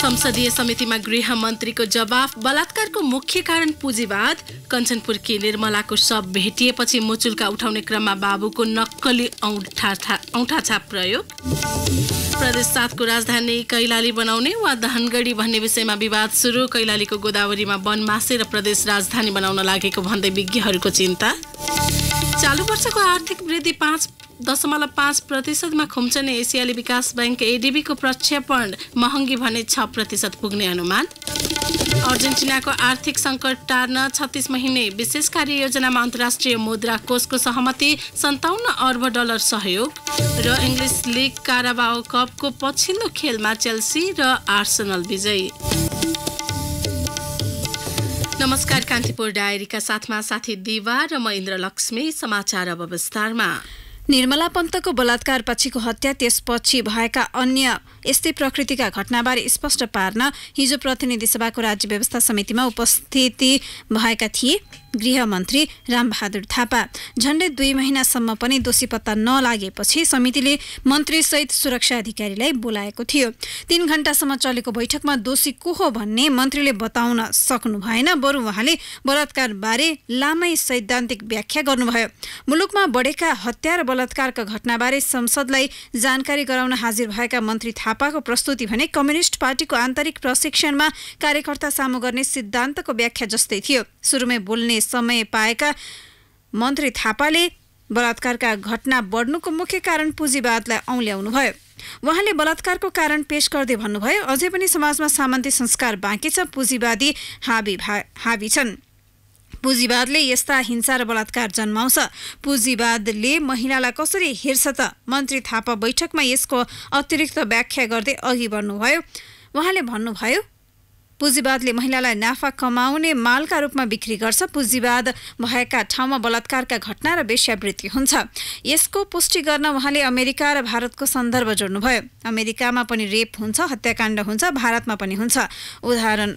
संसदीय समितिमा गृह मन्त्रीको जवाफ, बलात्कारको मुख्य कारण पुँजीवाद। कञ्चनपुरकी निर्मलाको शव भेटिएपछि मुचुल्का उठाउने क्रममा बाबुको नक्कली औँठाछाप प्रयोग। प्रदेश 7 को राजधानी कैलाली बनाउने वा दहनगढी भन्ने विषयमा विवाद सुरु। कैलालीको गोदावरीमा वन मासे र प्रदेश राजधानी बनाउन लागेको भन्दै विज्ञहरूको चिन्ता। चालु वर्षको आर्थिक वृद्धि 5.5% खुम्चने एसियाली विकास बैंक एडीबीको प्रक्षेपण, महँगी भने 6% पुग्ने अनुमान। अर्जेन्टिनाको आर्थिक सङ्कट टार्न 36 महिने विशेष कार्ययोजनामा अन्तर्राष्ट्रिय मुद्रा कोषको सहमति, $57 अर्ब सहयोग। र इङ्ग्लिस लिग काराबाओ कपको पछिल्लो खेलमा चेल्सी र आर्सेनल विजयी। नमस्कार, कान्तिपुर डायरीका साथमा साथी दिवा र म इन्द्रलक्ष्मी। समाचार अब विस्तारमा। निर्मला पन्तको बलात्कार पछिको हत्या, त्यसपछि भएका अन्य यस्तै प्रकृतिका घटनाबारे स्पष्ट पार्न हिजो प्रतिनिधि सभाको राज्य व्यवस्था समितिमा उपस्थिति भएका थिए गृहमन्त्री रामबहादुर थापा। झण्डै 2 महिनासम्म पनि दोषी पत्ता नलागेपछि समितिले मन्त्रीसहित सुरक्षा अधिकारीलाई बोलाएको थियो। 3 घण्टासम्म चलेको बैठकमा दोषी को हो भन्ने मन्त्रीले बताउन सक्नु भएन, बरु उहाँले बलात्कारबारे लामै सैद्धान्तिक व्याख्या गर्नुभयो। मुलुकमा बढेका हत्या र बलात्कारका घटनाबारे संसदलाई जानकारी गराउन हाजिर भएका मन्त्री थापाको प्रस्तुति भने कम्युनिस्ट पार्टीको आन्तरिक प्रशिक्षणमा कार्यकर्ता सामु गर्ने सिद्धान्तको व्याख्या जस्तै थियो। सुरुमै बोल्ने समय पाएका मन्त्री थापाले बलात्कारका घटना बढ्नुको मुख्य कारण पुँजीवादलाई औल्याउनुभयो। उहाँले बलात्कारको कारण पेश गर्दै भन्नुभयो, अझै पनि समाजमा सामन्ती संस्कार बाँकी छ, पुँजीवादी हावी छन्। पुँजीवादले यस्ता हिंसा र बलात्कार जन्माउँछ। पुँजीवादले महिलालाई कसरी हेर्छ त? मन्त्री थापा बैठकमा यसको अतिरिक्त व्याख्या गर्दै अघि बढ्नुभयो। उहाँले भन्नुभयो, पुँजीवादले महिलालाई नाफा कमाउने मालका रूपमा बिक्री गर्छ। पुँजीवाद भएका ठाउँमा बलात्कारका घटना र वेश्यावृत्ति हुन्छ। यसको पुष्टि गर्न उहाँले अमेरिका र भारतको सन्दर्भ जोड्नुभयो। अमेरिकामा पनि रेप हुन्छ, हत्याकाण्ड हुन्छ, भारतमा पनि हुन्छ उदाहरण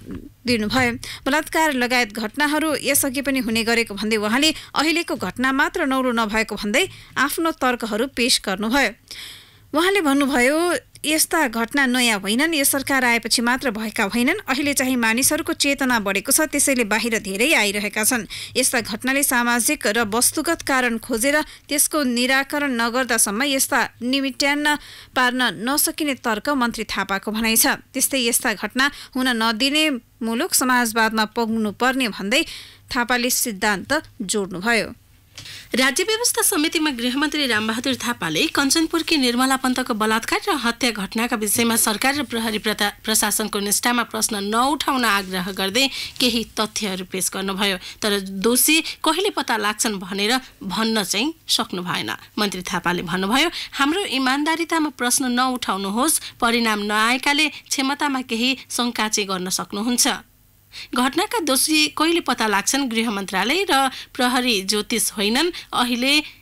दिनुभयो। बलात्कार लगायत घटनाहरू यसअघि पनि हुने गरेको भन्दै उहाँले अहिलेको घटना मात्र नौलो नभएको भन्दै आफ्नो तर्कहरू पेश गर्नुभयो। उहाँले भन्नुभयो, यस्ता घटना नयाँ होइनन्, यो सरकार आएपछि मात्र भएका होइनन्। अहिले चाहिँ मानिसहरूको चेतना बढेको छ, त्यसैले बाहिर धेरै आइरहेका छन्। यस्ता घटनाले सामाजिक र वस्तुगत कारण खोजेर त्यसको निराकरण नगर्दासम्म यस्ता निमिट्यान्न पार्न नसकिने तर्क मन्त्री थापाको भनाइ छ। त्यस्तै यस्ता घटना हुन नदिने मुलुक समाजवादमा पुग्नुपर्ने भन्दै थापाले सिद्धान्त जोड्नुभयो। राज्य व्यवस्था समितिमा गृहमन्त्री रामबहादुर थापाले कञ्चनपुरकी निर्मला पन्तको बलात्कार र हत्या घटनाका विषयमा सरकार र प्रहरी प्रशासनको निष्ठामा प्रश्न नउठाउन आग्रह गर्दै केही तथ्यहरू पेश गर्नुभयो। तर दोषी कहिले पत्ता लाग्छन् भनेर भन्न चाहिँ सक्नु भएन। मन्त्री थापाले भन्नुभयो, हाम्रो इमान्दारितामा प्रश्न नउठाउनुहोस्, परिणाम नआएकाले क्षमतामा केही शङ्का चाहिँ गर्न सक्नुहुन्छ। घटनाका दोषी कहिले पत्ता लाग्छन्? गृह मन्त्रालय र प्रहरी ज्योतिष होइनन्। अहिले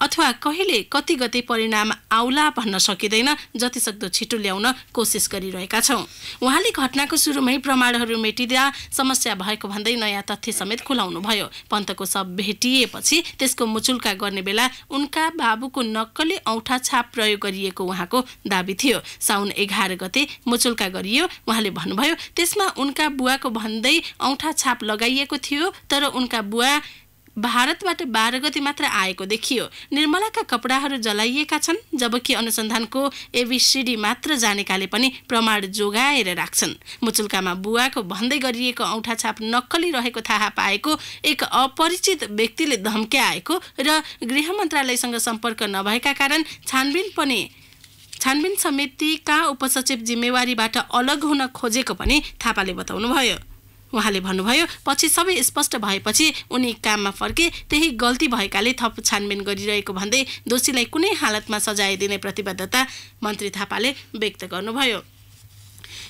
अथवा कहिले कति गते परिणाम आउला भन्न सकिँदैन। जतिसक्दो छिटो ल्याउन कोसिस गरिरहेका छौँ। उहाँले घटनाको सुरुमै प्रमाणहरू मेटिँदा समस्या भएको भन्दै नयाँ तथ्य समेत खुलाउनु भयो। पन्तको शव भेटिएपछि त्यसको मुचुल्का गर्ने बेला उनका बाबुको नक्कली औँठा छाप प्रयोग गरिएको उहाँको दाबी थियो। साउन 11 गते मुचुल्का गरियो। उहाँले भन्नुभयो, त्यसमा उनका बुवाको भन्दै औँठा छाप लगाइएको थियो, तर उनका बुवा भारतबाट 12 गते मात्र आएको देखियो। निर्मलाका कपडाहरू जलाइएका छन्, जबकि अनुसन्धानको एबीसीडी मात्र जानेकाले पनि प्रमाण जोगाएर राख्छन्। मुचुल्कामा बुवाको भन्दै गरिएको औँठा छाप नक्कली रहेको थाहा पाएको एक अपरिचित व्यक्तिले धम्क्याएको र गृह मन्त्रालयसँग सम्पर्क नभएका कारण छानबिन समितिका उपसचिव जिम्मेवारीबाट अलग हुन खोजेको पनि थापाले बताउनुभयो। उहाँले भन्नुभयो, पछि सबै स्पष्ट भएपछि उनी काममा फर्के, त्यही गल्ती भएकाले थप छानबिन गरिरहेको भन्दै दोषीलाई कुनै हालतमा सजाय दिने प्रतिबद्धता मन्त्री थापाले व्यक्त गर्नुभयो।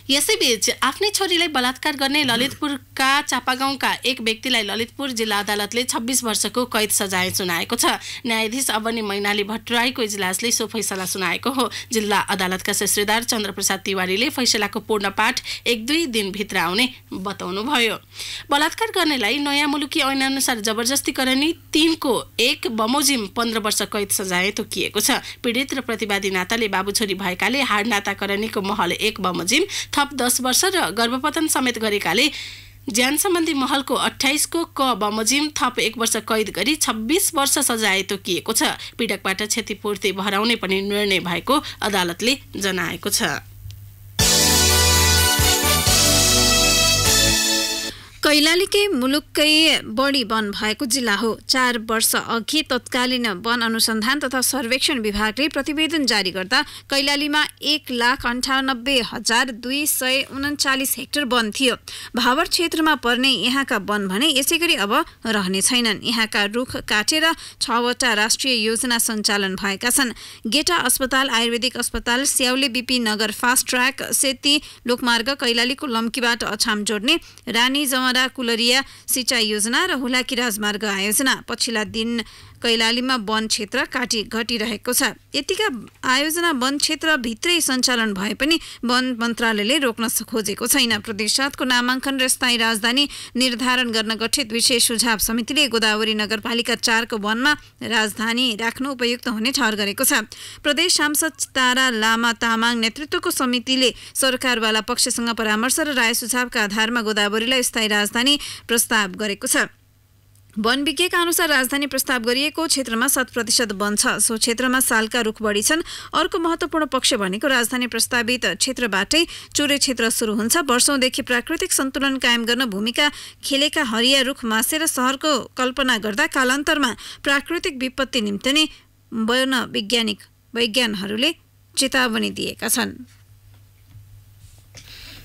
यसैबीच आफ्नै छोरीलाई बलात्कार गर्ने ललितपुरका चापागाउँका एक व्यक्तिलाई ललितपुर जिल्ला अदालतले 26 वर्षको कैद सजाय सुनाएको छ। न्यायाधीश अवनी मैनाली भट्टराईको इजलासले सो फैसला सुनाएको हो। जिल्ला अदालतका सेश्रेदार चन्द्रप्रसाद तिवारीले फैसलाको पूर्ण पाठ 1-2 दिनभित्र आउने बताउनुभयो। बलात्कार गर्नेलाई नयाँ मुलुकी ऐनअनुसार जबरजस्ती गर्ने 3 को 1 बमोजिम 15 वर्ष कैद सजाय तोकिएको छ। पीडित र प्रतिवादी नाताले बाबु छोरी भएकाले हाड नाता करनीको महल 1 बमोजिम थप 10 वर्ष र गर्भपतन समेत गरेकाले ज्यान सम्बन्धी महलको 28 को क बमोजिम थप 1 वर्ष कैद गरी 26 वर्ष सजाय तोकिएको छ। पीडकबाट क्षतिपूर्ति भराउने पनि निर्णय भएको अदालतले जनाएको छ। कैलालीकै मुलुककै बढी वन भएको जिल्ला हो। 4 वर्ष अघि तत्कालीन वन अनुसन्धान तथा सर्वेक्षण विभागले प्रतिवेदन जारी गर्दा कैलालीमा 1,98,239 हेक्टर वन थियो। भावर क्षेत्रमा पर्ने यहाँका वन भने यसैगरी अब रहने छैनन्। यहाँका रुख काटेर 6वटा राष्ट्रिय योजना सञ्चालन भएका छन्। गेटा अस्पताल, आयुर्वेदिक अस्पताल, स्याउले बिपी नगर फास्ट ट्र्याक, सेती लोकमार्ग, कैलालीको लम्कीबाट अछाम जोड्ने रानी कुलरिया सिंचाई योजना र हुलाकी राजमार्ग आयोजना। पछिल्ला दिन कैलालीमा वन क्षेत्र घटिरहेको छ। यतिका आयोजना वन क्षेत्र भित्रै सञ्चालन भए पनि वन मन्त्रालयले रोक्न खोजेको छैन। प्रदेश 7 को नामाङ्कन र स्थायी राजधानी निर्धारण गर्न गठित विशेष सुझाव समितिले गोदावरी नगरपालिका 4 को वनमा राजधानी राख्नु उपयुक्त हुने ठहर गरेको छ। प्रदेश सांसद तारा लामा तामाङ नेतृत्वको समितिले सरकारवाला पक्षसँग परामर्श र राय सुझावका आधारमा गोदावरीलाई स्थायी राजधानी प्रस्ताव गरेको छ। वन विज्ञका अनुसार राजधानी प्रस्ताव गरिएको क्षेत्रमा 7% वन छ। सो क्षेत्रमा सालका रुख बढी छन्। अर्को महत्त्वपूर्ण पक्ष भनेको राजधानी प्रस्तावित क्षेत्रबाटै चुरे क्षेत्र सुरु हुन्छ। वर्षौंदेखि प्राकृतिक सन्तुलन कायम गर्न भूमिका खेलेका हरिया रुख मासेर शहरको कल्पना गर्दा कालान्तरमा प्राकृतिक विपत्ति निम्ति नै वन वैज्ञानिकहरूले चेतावनी दिएका छन्।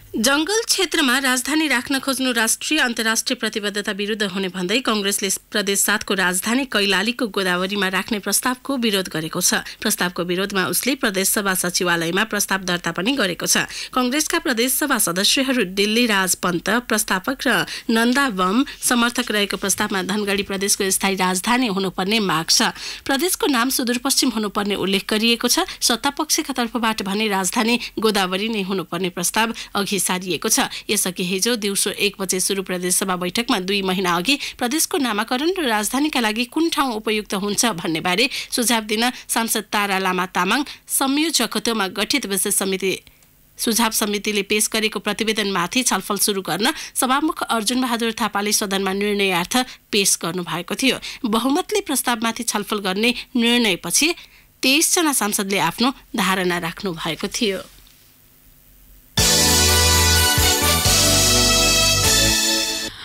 जंगल क्षेत्रमा राजधानी राख्न खोज्नु राष्ट्रिय अन्तर्राष्ट्रिय प्रतिबद्धता विरुद्ध हुने भन्दै कांग्रेसले प्रदेश 7 को राजधानी कैलालीको गोदावरीमा राख्ने प्रस्तावको विरोध गरेको छ। प्रस्तावको विरोधमा उसले प्रदेशसभा सचिवालयमा प्रस्ताव दर्ता पनि गरेको छ। कांग्रेसका प्रदेशसभा सदस्यहरू दिल्ली राज पन्त प्रस्तावक र नन्दा बम समर्थक रहेको प्रस्तावमा धनगढी प्रदेशको स्थायी राजधानी हुनुपर्ने माग छ। प्रदेशको नाम सुदूरपश्चिम हुनुपर्ने उल्लेख गरिएको छ। सत्तापक्षका तर्फबाट भने राजधानी गोदावरी नै हुनुपर्ने प्रस्ताव अघि सारिएको छ। यसअघि हिजो दिउँसो 1 बजे सुरु प्रदेशसभा बैठकमा 2 महिना अघि प्रदेशको नामाकरण र राजधानीका लागि कुन ठाउँ उपयुक्त हुन्छ भन्ने बारे सुझाव दिन सांसद तारा लामा तामाङ संयोजकत्वमा गठित विशेष सुझाव समितिले पेश गरेको प्रतिवेदनमाथि छलफल सुरु गर्न सभामुख अर्जुन बहादुर थापाले सदनमा निर्णयार्थ पेश गर्नु भएको थियो। बहुमतले प्रस्तावमाथि छलफल गर्ने निर्णयपछि 23 जना सांसदले आफ्नो धारणा राख्नु भएको थियो।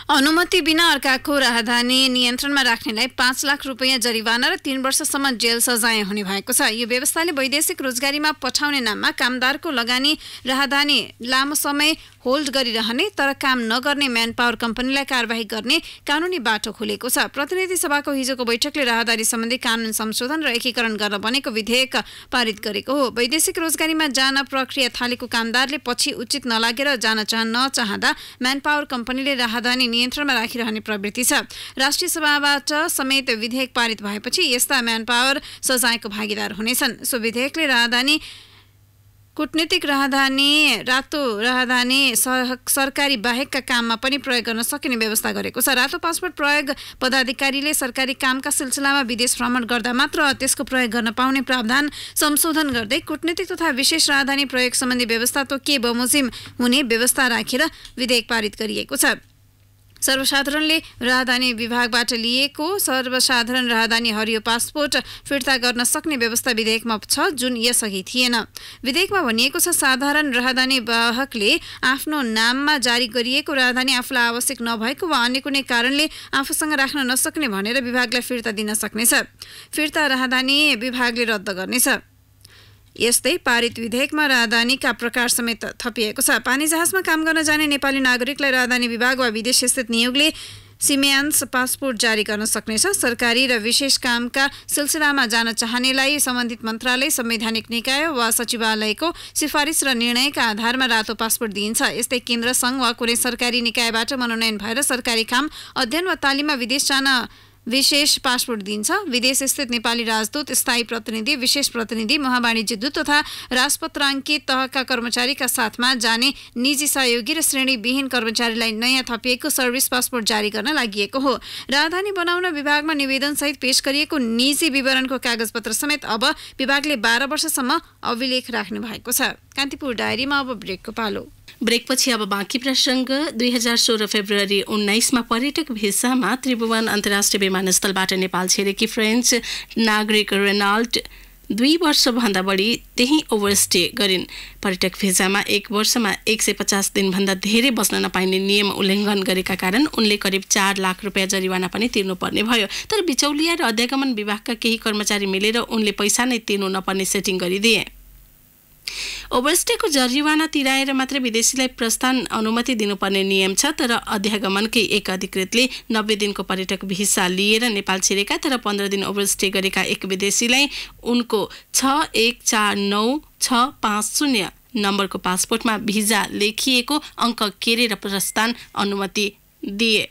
अनुमति बिना अर्काको राहदानी नियन्त्रणमा राख्नेलाई 5 लाख रुपैयाँ जरिवाना र 3 वर्षसम्म जेल सजाय हुने भएको छ। यो व्यवस्थाले वैदेशिक रोजगारीमा पठाउने नाममा कामदारको लगानी राहदानी लामो समय होल्ड गरिरहने तर काम नगर्ने म्यान पावर कम्पनीलाई कारबाही गर्ने कानुनी बाटो खुलेको छ। प्रतिनिधि सभाको हिजोको बैठकले राहदारी सम्बन्धी कानुन संशोधन र एकीकरण गर्न बनेको विधेयक पारित गरेको हो। वैदेशिक रोजगारीमा जान प्रक्रिया थालेको कामदारले पछि उचित नलागेर जान नचाहँदा म्यान पावर कम्पनीले राहदानी नियन्त्रणमा राखिरहने प्रवृत्ति छ। राष्ट्रिय सभाबाट समेत विधेयक पारित भएपछि यस्ता म्यान पावर सजायको भागीदार हुनेछन्। सो विधेयकले राहदानी, कूटनीतिक राहदानी, रातो राहदानी सरकारी बाहेकका काममा पनि प्रयोग गर्न सकिने व्यवस्था गरेको छ। रातो पासपोर्ट प्रयोग पदाधिकारीले सरकारी कामका सिलसिलामा विदेश भ्रमण गर्दा मात्र त्यसको प्रयोग गर्न पाउने प्रावधान संशोधन गर्दै कूटनीतिक तथा विशेष राहदानी प्रयोग सम्बन्धी व्यवस्था तोकिए बमोजिम हुने व्यवस्था राखेर विधेयक पारित गरिएको छ। सर्वसाधारणले राहदानी विभागबाट लिएको सर्वसाधारण राहदानी हरियो पासपोर्ट फिर्ता गर्न सक्ने व्यवस्था विधेयकमा छ, जुन यसअघि थिएन। विधेयकमा भनिएको छ साधारण राहदानी वाहकले आफ्नो नाममा जारी गरिएको राहदानी आफूलाई आवश्यक नभएको वा अन्य कुनै कारणले आफूसँग राख्न नसक्ने भनेर विभागलाई फिर्ता दिन सक्नेछ। फिर्ता राहदानी विभागले रद्द गर्नेछ। यस्तै पारित विधेयकमा राहदानीका प्रकार समेत थपिएको छ। पानी जहाजमा काम गर्न जाने नेपाली नागरिकलाई राहदानी विभाग वा विदेश स्थित नियोगले सिमेन्स पासपोर्ट जारी गर्न सक्नेछ। सरकारी र विशेष कामका सिलसिलामा जान चाहनेलाई सम्बन्धित मन्त्रालय, संवैधानिक निकाय वा सचिवालयको सिफारिस र निर्णयका आधारमा रातो पासपोर्ट दिइन्छ। यस्तै केन्द्र सङ्घ वा कुनै सरकारी निकायबाट मनोनयन भएर सरकारी काम, अध्ययन वा तालिममा विदेश जान विशेष पासपोर्ट दिन्छ। विदेश स्थित नेपाली राजदूत, स्थायी प्रतिनिधि, विशेष प्रतिनिधि, महावाणिज्य दूत तथा राजपत्राङ्कित तहका कर्मचारीका साथमा जाने निजी सहयोगी र श्रेणीविहीन कर्मचारीलाई नयाँ थपिएको सर्भिस पासपोर्ट जारी गर्न लागि हो। राजधानी बनाउन विभागमा निवेदनसहित पेश गरिएको निजी विवरणको कागजपत्र समेत अब विभागले 12 वर्षसम्म अभिलेख राख्ने भएको छ। कान्तिपुर डायरीमा अब ब्रेकको पालो। ब्रेकपछि अब बाँकी प्रसङ्ग 2016 फेब्रुअरी 19मा पर्यटक भिसामा त्रिभुवन अन्तर्राष्ट्रिय विमानस्थलबाट नेपाल छिरेकी फ्रेन्च नागरिक रेनाल्ट 2 वर्षभन्दा बढी त्यही ओभरस्टे गरिन्। पर्यटक भिसामा 1 वर्षमा 150 दिनभन्दा धेरै बस्न नपाइने नियम उल्लङ्घन गरेका कारण उनले करिब 4 लाख रुपियाँ जरिवाना पनि तिर्नुपर्ने भयो। तर बिचौलिया र अध्यागमन विभागका केही कर्मचारी मिलेर उनले पैसा नै तिर्नु नपर्ने सेटिङ गरिदिए। ओभरस्टेको जरिवाना तिराएर मात्र विदेशीलाई प्रस्थान अनुमति दिनुपर्ने नियम छ। तर अध्यागमनकै एक अधिकृतले 90 दिनको पर्यटक भिसा लिएर नेपाल छिरेका तर 15 दिन ओभरस्टे गरेका एक विदेशीलाई उनको 6149-650 नम्बरको पासपोर्टमा भिजा लेखिएको अङ्क केरेर प्रस्थान अनुमति दिए।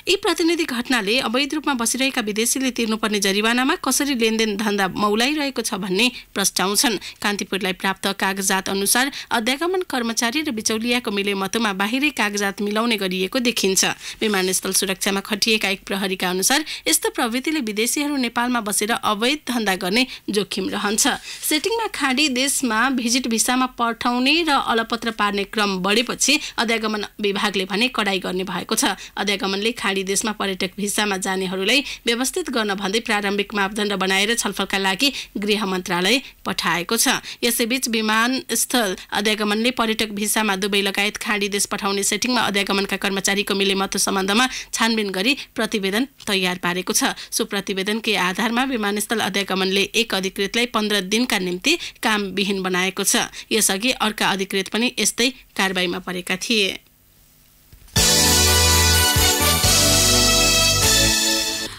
यी प्रातिनिधिक घटनाले अवैध रूपमा बसिरहेका विदेशीले तिर्नुपर्ने जरिवानामा कसरी लेनदेन धन्दा मौलाइरहेको छ भन्ने प्रस्ताउँछन्। कान्तिपुरलाई प्राप्त कागजात अनुसार अध्यागमन कर्मचारी र बिचौलियाको मिलेमतोमा बाहिरै कागजात मिलाउने गरिएको देखिन्छ। विमानस्थल सुरक्षामा खटिएका एक प्रहरीका अनुसार यस्तो प्रवृत्तिले विदेशीहरू नेपालमा बसेर अवैध धन्दा गर्ने जोखिम रहन्छ। सेटिङमा खाडी देशमा भिजिट भिसामा पठाउने र अलपत्र पार्ने क्रम बढेपछि अध्यागमन विभागले भने कडाई गर्ने भएको छ। अध्यागमनले खाडी देशमा पर्यटक भिसामा जानेहरूलाई व्यवस्थित गर्न भन्दै प्रारम्भिक मापदण्ड बनाएर छलफलका लागि गृह मन्त्रालय पठाएको छ। यसैबीच विमानस्थल अध्यागमनले पर्यटक भिसामा दुबई लगायत खाडी देश पठाउने सेटिङमा अध्यागमनका कर्मचारीको मिलेमतो सम्बन्धमा छानबिन गरी प्रतिवेदन तयार पारेको छ। सो प्रतिवेदनकै आधारमा विमानस्थल अध्यागमनले एक अधिकृतलाई 15 दिनका निम्ति कामविहीन बनाएको छ। यसअघि अर्का अधिकृत पनि यस्तै कारबाहीमा परेका थिए।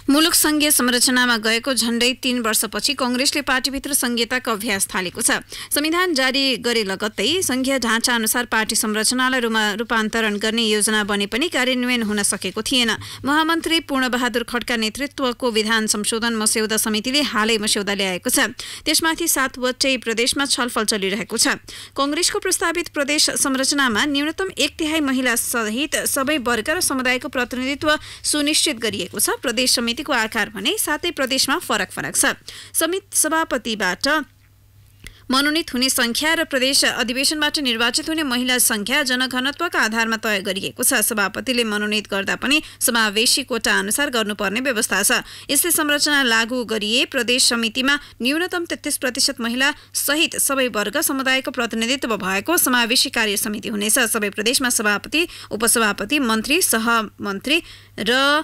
मुलुक संघीय संरचनामा गएको झण्डै 3 वर्षपछि कांग्रेसले पार्टीभित्र संघीयताको अभ्यास थालेको छ। संविधान जारी गरे लगत्तै संघीय ढाँचा अनुसार पार्टी संरचनालाई रूपान्तरण गर्ने योजना बने पनि कार्यान्वयन हुन सकेको थिएन। महामन्त्री पूर्णबहादुर खड्का नेतृत्वको विधान संशोधन मस्यौदा समितिले हालै मस्यौदा ल्याएको छ। त्यसमाथि 7 वटै प्रदेशमा छलफल चलिरहेको छ। कांग्रेसको प्रस्तावित प्रदेश संरचनामा न्यूनतम 1/3 महिला सहित सबै वर्ग र समुदायको प्रतिनिधित्व सुनिश्चित गरिएको छ। प्रदेश समितिको आकार भने 7 प्रदेशमा फरक छ। समिति सभापतिबाट मनोनित हुने संख्या र प्रदेश अधिवेशनबाट निर्वाचित हुने महिला संख्या जनघनत्वका आधारमा तय गरिएको छ। सभापतिले मनोनित गर्दा पनि समावेशी कोटा अनुसार गर्नुपर्ने व्यवस्था छ। यसले संरचना लागू गरिए प्रदेश समितिमा न्यूनतम 33% महिला सहित सबै वर्ग समुदायको प्रतिनिधित्व भएको समावेशी कार्य समिति हुनेछ। सबै प्रदेशमा सभापति, उपसभापति, मन्त्री, सहमन्त्री र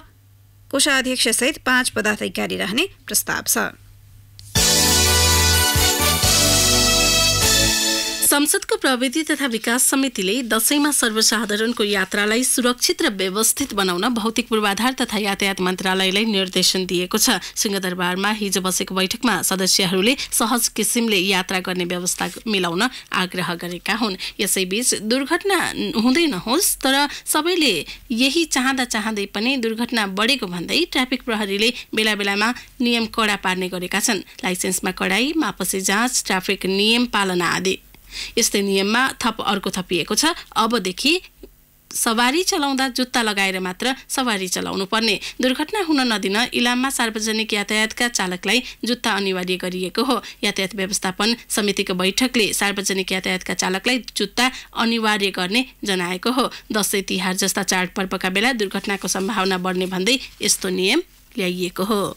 कोषाध्यक्ष सहित 5 पदाधिकारी रहने प्रस्ताव छ। संसदको प्रविधि तथा विकास समितिले दशैंमा सर्वसाधारणको यात्रालाई सुरक्षित र व्यवस्थित बनाउन भौतिक पूर्वाधार तथा यातायात मन्त्रालयलाई निर्देशन दिएको छ। सिंहदरबारमा हिजो बसेको बैठकमा सदस्यहरूले सहज किसिमले यात्रा गर्ने व्यवस्था मिलाउन आग्रह गरेका हुन्। यसैबीच दुर्घटना हुँदै नहोस् तर सबैले यही चाहँदै पनि दुर्घटना बढेको भन्दै ट्राफिक प्रहरीले बेला बेलामा नियम कडा पार्ने गरेका छन्। लाइसेन्समा कडाई, मापसी जाँच, ट्राफिक नियम पालना आदि। यस्तै नियममा अर्को थपिएको छ। अबदेखि सवारी चलाउँदा जुत्ता लगाएर मात्र सवारी चलाउनु पर्ने। दुर्घटना हुन नदिन इलाममा सार्वजनिक यातायातका चालकलाई जुत्ता अनिवार्य गरिएको हो। यातायात व्यवस्थापन समितिको बैठकले सार्वजनिक यातायातका चालकलाई जुत्ता अनिवार्य गर्ने जनाएको हो। दशैं तिहार जस्ता चाडपर्वका बेला दुर्घटनाको सम्भावना बढ्ने भन्दै यस्तो नियम ल्याइएको हो।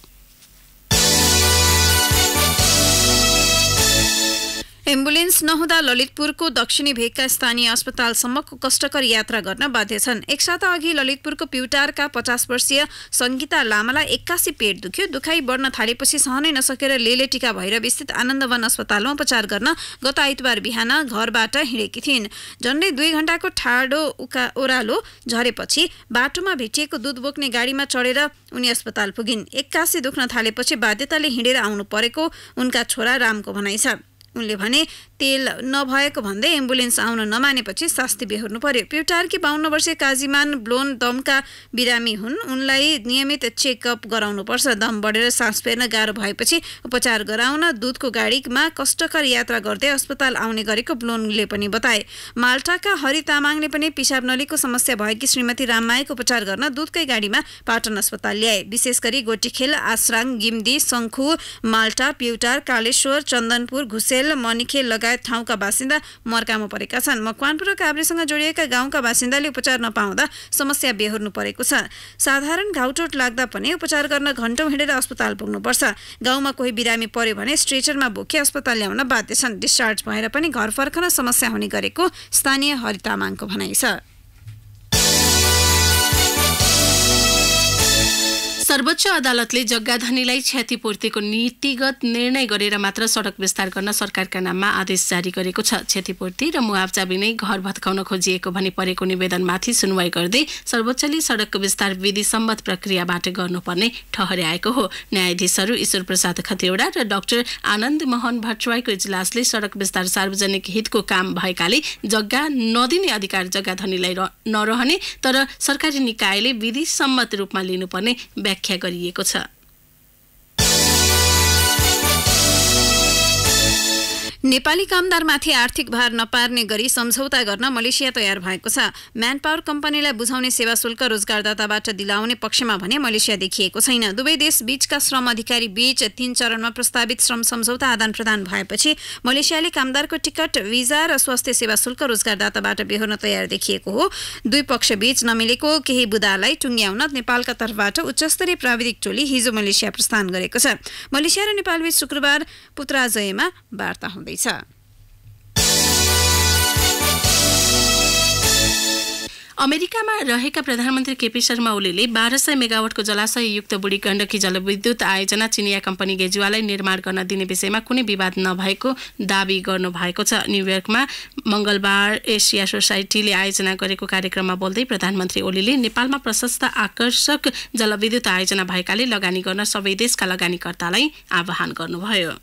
एम्बुलेन्स नहुँदा ललितपुरको दक्षिणी भेगका स्थानीय अस्पतालसम्मको कष्टकर यात्रा गर्न बाध्य छन्। एक साता अघि ललितपुरको प्युटारका 50 वर्षीय सङ्गीता लामालाई 81 पेट दुख्यो। दुखाइ बढ्न थालेपछि सहनै नसकेर लेलेटिका भैरव स्थित आनन्दवन अस्पतालमा उपचार गर्न गत आइतबार बिहान घरबाट हिँडेकी थिइन्। झन्डै 2 घण्टाको ठाडो ओह्रालो झरेपछि बाटोमा भेटिएको दुध बोक्ने गाडीमा चढेर उनी अस्पताल पुगिन्। 81 दुख्न थालेपछि बाध्यताले हिँडेर आउनु परेको उनका छोरा रामको भनाइ छ। उनले भने तेल नभएको भन्दै एम्बुलेन्स आउन नमानेपछि शास्ति बेहोर्नु पर्यो। प्युटारकी 52 वर्षीय काजीमान ब्लोन दमका बिरामी हुन्। उनलाई नियमित चेकअप गराउनुपर्छ। दम बढेर सास फेर्न गाह्रो भएपछि उपचार गराउन दुधको गाडीमा कष्टकर यात्रा गर्दै अस्पताल आउने गरेको ब्लोनले पनि बताए। माल्टाका हरि तामाङले पनि पिसाब नलीको समस्या भएकी श्रीमती राममायाको उपचार गर्न दुधकै गाडीमा पाटन अस्पताल ल्याए। विशेष गरी गोटीखेल, आश्राङ, गिम्दी, शङ्खु, माल्टा, प्युटार, कालेश्वर, चन्दनपुर, घुसे खेल मनिखेल लगायत ठाउँका बासिन्दा मर्कामा परेका छन्। मकवानपुर र काभ्रेसँग जोडिएका गाउँका बासिन्दाले उपचार नपाउँदा समस्या बेहोर्नु परेको छ। साधारण घाउचोट लाग्दा पनि उपचार गर्न घण्टौँ हिँडेर अस्पताल पुग्नुपर्छ। गाउँमा कोही बिरामी पर्यो भने स्ट्रेचरमा बोकी अस्पताल ल्याउन बाध्य छन्। डिस्चार्ज भएर पनि घर फर्कन समस्या हुने गरेको स्थानीय हरि तामाङको भनाइ छ। सर्वोच्च अदालतले जग्गाधनीलाई क्षतिपूर्तिको नीतिगत निर्णय गरेर मात्र सडक विस्तार गर्न सरकारका नाममा आदेश जारी गरेको छ। क्षतिपूर्ति र मुआवजा बिनै घर भत्काउन खोजिएको भनी परेको निवेदनमाथि सुनवाई गर्दै सर्वोच्चले सडकको विस्तार विधि सम्मत प्रक्रियाबाट गर्नुपर्ने ठहर्याएको हो। न्यायाधीशहरू ईश्वर प्रसाद खतिवडा र डाक्टर आनन्द मोहन भट्टराईको इजलासले सडक विस्तार सार्वजनिक हितको काम भएकाले जग्गा नदिने अधिकार जग्गाधनीलाई नरहने तर सरकारी निकायले विधि सम्मत रूपमा लिनुपर्ने व्याख्या गरिएको छ। नेपाली कामदारमाथि आर्थिक भार नपार्ने गरी सम्झौता गर्न मलेसिया तयार भएको छ। म्यान पावर कम्पनीलाई बुझाउने सेवा शुल्क रोजगारदाताबाट दिलाउने पक्षमा भने मलेसिया देखिएको छैन। दुवै देश बीचका श्रम अधिकारी बीच 3 चरणमा प्रस्तावित श्रम सम्झौता आदान प्रदान भएपछि मलेसियाले कामदारको टिकट, भिजा र स्वास्थ्य सेवा शुल्क रोजगारदाताबाट बेहोर्न तयार देखिएको हो। दुई पक्ष बीच नमिलेको केही बुदालाई टुङ्ग्याउन नेपालका तर्फबाट उच्चस्तरीय प्राविधिक टोली हिजो मलेसिया प्रस्थान गरेको छ। मलेसिया र नेपालबीच शुक्रबार पुत्राजयमा वार्ता हुँदैछ। अमेरिकामा रहेका प्रधानमन्त्री केपी शर्मा ओलीले 1200 मेगावाटको जलाशययुक्त बुढी गण्डकी जलविद्युत आयोजना चिनिया कम्पनी गेजुवालाई निर्माण गर्न दिने विषयमा कुनै विवाद नभएको दावी गर्नुभएको छ। न्युयोर्कमा मंगलबार एसिया सोसाइटीले आयोजना गरेको कार्यक्रममा बोल्दै प्रधानमन्त्री ओलीले नेपालमा प्रशस्त आकर्षक जलविद्युत आयोजना भएकाले लगानी गर्न सबै देशका लगानीकर्तालाई आह्वान गर्नुभयो।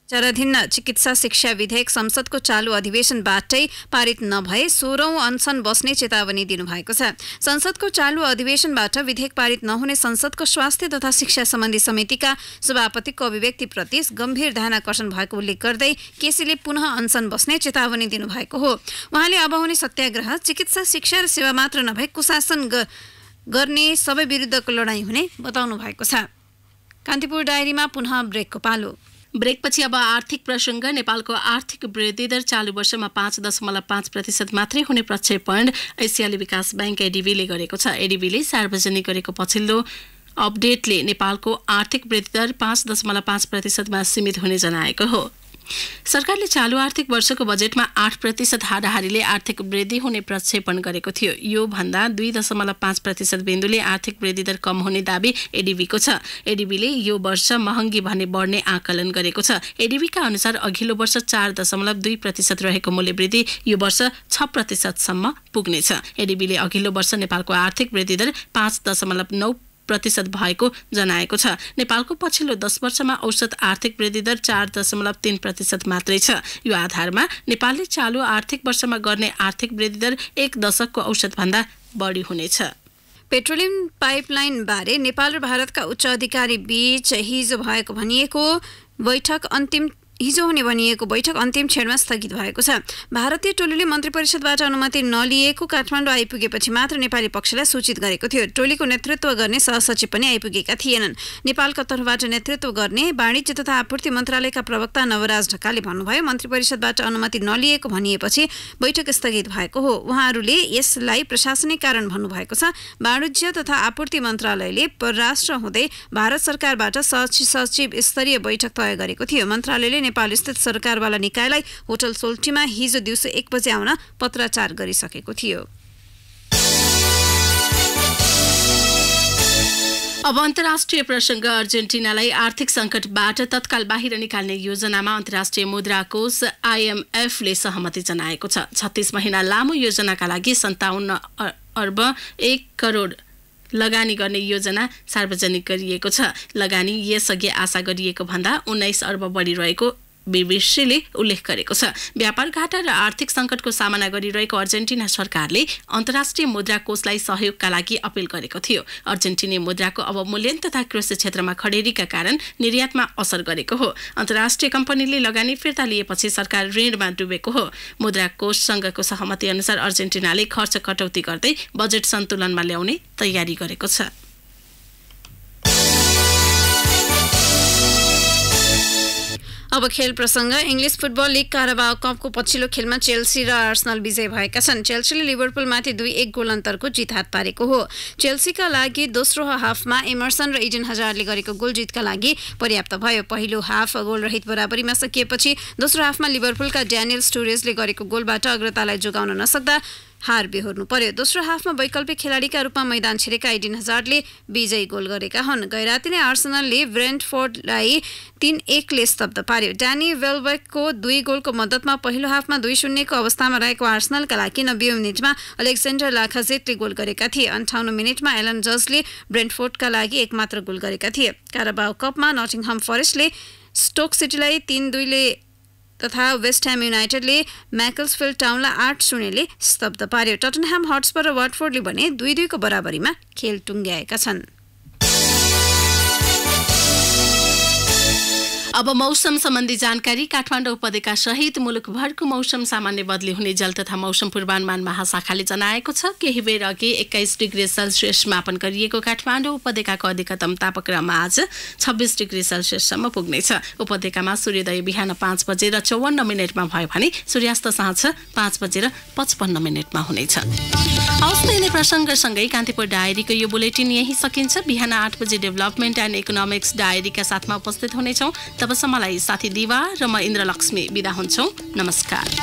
चराधीन चिकित्सा शिक्षा विधेयक संसदको चालू अधिवेशनबाटै पारित नभए 16औं अनसन बस्ने चेतावनी दिनुभएको छ। संसदको चालू अधिवेशनबाट विधेयक पारित नहुने संसदको स्वास्थ्य तथा शिक्षा सम्बन्धी समितिका सभापतिको अभिव्यक्तिप्रति गम्भीर ध्यानाकर्षण भएको उल्लेख गर्दै केसीले पुनः अनसन बस्ने चेतावनी दिनुभएको हो। उहाँले अब हुने सत्याग्रह चिकित्सा शिक्षा र सेवा मात्र नभए कुशासन गर्ने सबै विरुद्धको लडाईँ हुने बताउनु भएको छ। कान्तिपुर डायरीमा पुनः ब्रेकको पालो। ब्रेकपछि अब आर्थिक प्रसङ्ग। नेपालको आर्थिक वृद्धि दर चालू वर्षमा 5.5% मात्रै हुने प्रक्षेपण एसियाली विकास बैंक एडीबीले गरेको छ। एडीबीले सार्वजनिक गरेको पछिल्लो अपडेटले नेपालको आर्थिक वृद्धि दर 5.5%मा सीमित हुने जनाएको हो। सरकारले चालू आर्थिक वर्षको बजेटमा 8% हाराहारीले आर्थिक वृद्धि हुने प्रक्षेपण गरेको थियो। यो भन्दा 2.5% बिन्दुले आर्थिक वृद्धि दर कम हुने दाबी एडीबीको छ। एडीबीले यो वर्ष महँगी भने बढ्ने आकलन गरेको छ। एडीबीका अनुसार अघिल्लो वर्ष 4.2% रहेको मूल्य वृद्धि यो वर्ष 6% सम्म पुग्नेछ। एडीबीले अघिल्लो वर्ष नेपालको आर्थिक वृद्धि दर 5.9% भएको जनाएको छ। नेपालको पछिल्लो 10 वर्षमा औसत आर्थिक वृद्धि दर 4.3% मात्रै छ। यो आधारमा नेपालले चालू आर्थिक वर्षमा गर्ने आर्थिक वृद्धि दर 1 दशकको औसत भन्दा बढी हुनेछ। पेट्रोलियम पाइपलाइन बारे नेपाल र भारतका उच्च अधिकारी बीच हिजो हुने भनिएको बैठक अन्तिम क्षणमा स्थगित भएको छ। भारतीय टोलीले मन्त्री परिषदबाट अनुमति नलिएको काठमाडौँ आइपुगेपछि मात्र नेपाली पक्षलाई सूचित गरेको थियो। टोलीको नेतृत्व गर्ने सहसचिव पनि आइपुगेका थिएनन्। नेपालका तर्फबाट नेतृत्व गर्ने वाणिज्य तथा आपूर्ति मन्त्रालयका प्रवक्ता नवराज ढकालले भन्नुभयो, मन्त्री परिषदबाट अनुमति नलिएको भनिएपछि बैठक स्थगित भएको हो। उहाँहरूले यसलाई प्रशासनिक कारण भन्नुभएको छ। वाणिज्य तथा आपूर्ति मन्त्रालयले परराष्ट्र हुँदै भारत सरकारबाट सचिव स्तरीय बैठक तय गरेको थियो। मन्त्रालयले नेपाल स्थित सरकारवाला निकायलाई होटल सोल्टीमा हिजो दिउँसो 1 बजे आउन पत्राचार गरिसकेको थियो। अब अन्तर्राष्ट्रिय प्रसङ्ग। अर्जेन्टिनालाई आर्थिक सङ्कटबाट तत्काल बाहिर निकाल्ने योजनामा अन्तर्राष्ट्रिय मुद्रा कोष IMFले सहमति जनाएको छ। 36 महिना लामो योजनाका लागि 57 अर्ब 1 करोड लगानी गर्ने योजना सार्वजनिक गरिएको छ। लगानी यसअघि आशा गरिएको भन्दा 19 अर्ब बढी रहेको बीबीसीले उल्लेख गरेको छ। व्यापार घाटा र आर्थिक सङ्कटको सामना गरिरहेको अर्जेन्टिना सरकारले अन्तर्राष्ट्रिय मुद्रा कोषलाई सहयोगका लागि अपिल गरेको थियो। अर्जेन्टिनी मुद्राको अवमूल्यन तथा कृषि क्षेत्रमा खडेरीका कारण निर्यातमा असर गरेको हो। अन्तर्राष्ट्रिय कम्पनीले लगानी फिर्ता लिएपछि सरकार ऋणमा डुबेको हो। मुद्रा कोषसँगको सहमति अनुसार अर्जेन्टिनाले खर्च कटौती गर्दै बजेट सन्तुलनमा ल्याउने तयारी गरेको छ। अब खेल प्रसङ्ग। इङ्ग्लिस फुटबल लिग काराबाओ कपको पछिल्लो खेलमा चेल्सी र आर्सेनल विजय भएका छन्। चेल्सीले लिभरपुलमाथि 2-1 गोल अन्तरको जित हात पारेको हो। चेल्सीका लागि दोस्रो हाफमा एमर्सन र इडेन हजारले गरेको गोल जितका लागि पर्याप्त भयो। पहिलो हाफ गोलरहित बराबरीमा सकिएपछि दोस्रो हाफमा लिभरपुलका ड्यानियल स्टुरेजले गरेको गोलबाट अग्रतालाई जोगाउन नसक्दा हार बेहोर्नु पर्यो। दोस्रो हाफमा वैकल्पिक खेलाडीका रूपमा मैदान छिरेका इडेन हजारले विजयी गोल गरेका हुन्। गैराती नै आर्सेनलले ब्रेन्टफोर्डलाई 3-1 ले स्तब्ध पार्यो। ड्यानी वेलबेकको 2 गोलको मद्दतमा पहिलो हाफमा 2-0 को अवस्थामा रहेको आर्सेनलका लागि 90 मिनेटमा अलेक्जेन्डर लाकाजेटले गोल गरेका थिए। 58 मिनेटमा एलन जजले ब्रेन्टफोर्डका लागि एकमात्र गोल गरेका थिए। काराबाओ कपमा नटिङहम फरेस्टले स्टोक सिटीलाई 3-2 ले तथा वेस्ट ह्याम युनाइटेडले म्याकल्सफिल्ड टाउनलाई 8-0 ले स्तब्ध पार्यो। टटनह्याम हटस्पर र वाटफोर्डले भने 2-2 को बराबरीमा खेल टुङ्ग्याएका छन्। अब मौसम सम्बन्धी जानकारी। काठमाडौँ उपत्यका सहित मुलुकभरको मौसम सामान्य बदली हुने जल तथा मौसम पूर्वानुमान महाशाखाले जनाएको छ। केही बेर अघि 21 डिग्री सेल्सियस मापन गरिएको काठमाडौँ उपत्यकाको अधिकतम तापक्रम आज 26 डिग्री सेल्सियससम्म पुग्नेछ। उपत्यकामा सूर्योदय बिहान 5:54 भयो भने सूर्यास्त साँझ 5:55 हुनेछ। हवस्, यिनै प्रसङ्गसँगै कान्तिपुर डायरीको यो बुलेटिन यही सकिन्छ। बिहान 8 बजे डेभलपमेन्ट एन्ड इकोनोमिक्स डायरीका साथमा उपस्थित हुनेछौँ। तबसम्मलाई साथी दिवा र म इन्द्रलक्ष्मी बिदा हुन्छौँ। नमस्कार।